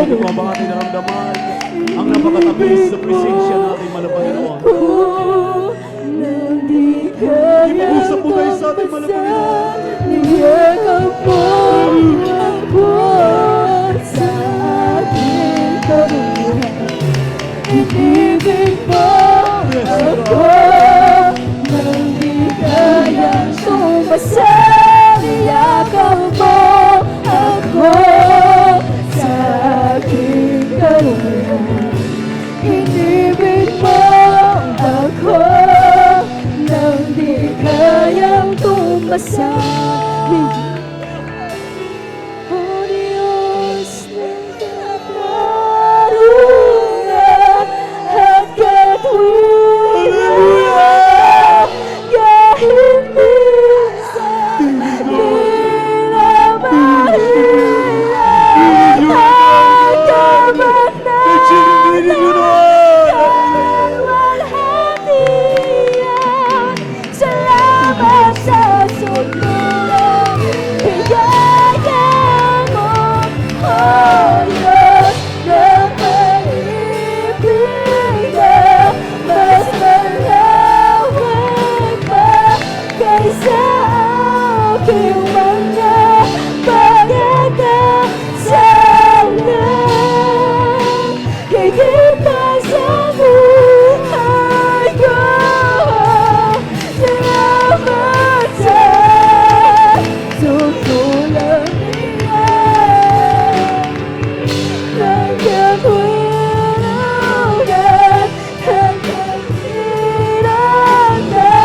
Hindi mo ba ating naramdaman ang napakatamis sa presensya natin, Malapanginoon? Ipag-usap mo kayo sa ating Malapanginoon. Niyakap mo ako sa ating karuhan. Inibig mo ako nang di kayang tumasa. Niyakap mo ako sa aking karuhan. Inibig mo ako nang di kayang tumasa. Oh Diyos ng katarungan at katwiran, kahit minsan di na mahirap ang kabanalan ng walhatian. Salamat sa sukdulang biyaya mo, oh Diyos ng pag-ibig na mas malawak pa kaysa aking mga pagkakasala. Higit pa sa buhay ko, salamat sa sukdulang biyaya ng katwiran at katwiran na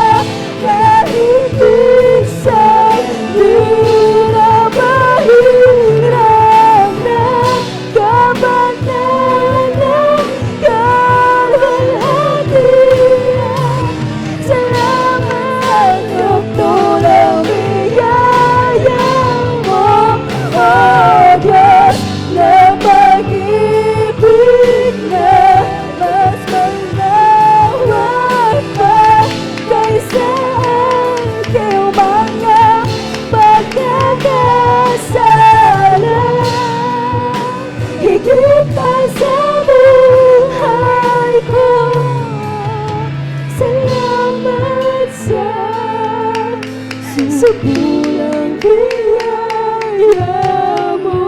kahit minsan di na mahirap na kabanalan ng walhatian. Salamat sukdulang biyaya mo, oh Diyos na pag-ibig na mas malawak pa kaysa aking mga pagkakasala. Higit pa sa buhay ko, salamat sa sukdulang biyaya mo.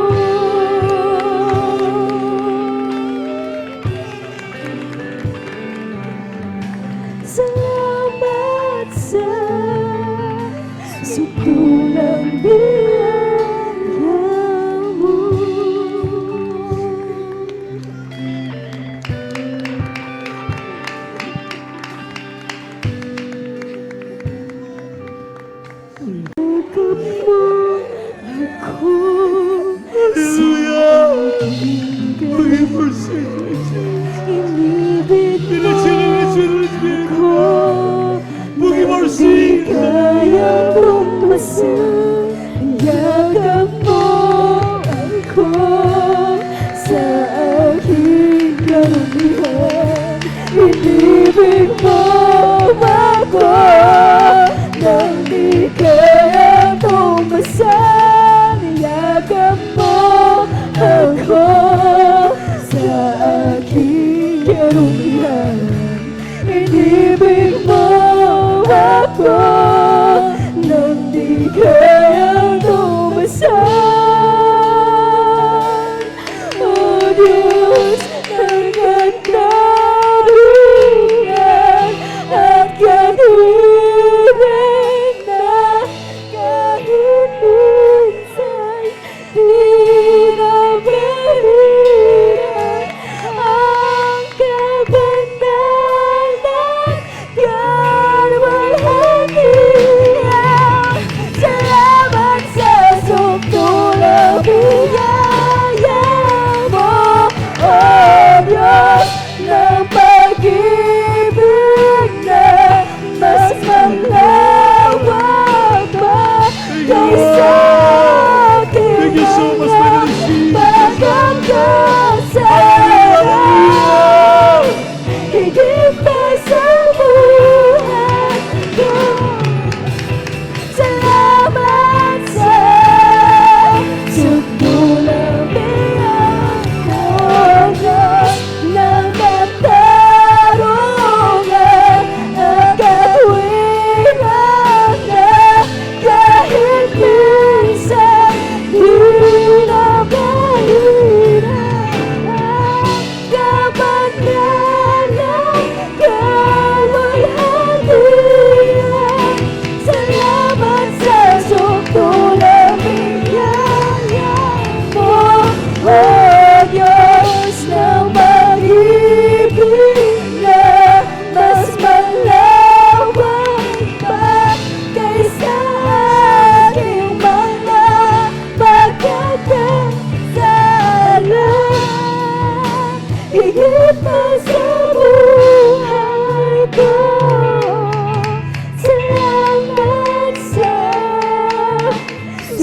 Salamat sa sukdulang biyaya mo. Yakap mo ako sa aking karuhan. Inibig mo ako nang di kayang tumasa. Yakap mo ako sa aking karuhan. Inibig mo ako nang di kayang tumasa. Yakap mo ako sa aking karuhan. Inibig mo ako nang di kayang tumasa. Oh Diyos ng katarungan at katwiran na kahit minsan di na mahirap ang kabanalan ng walhatian.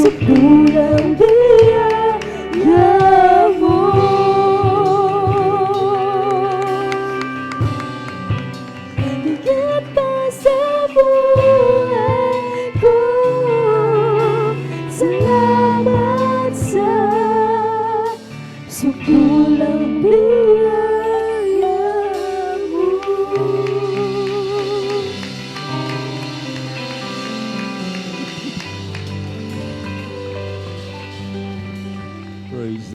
Sukdulang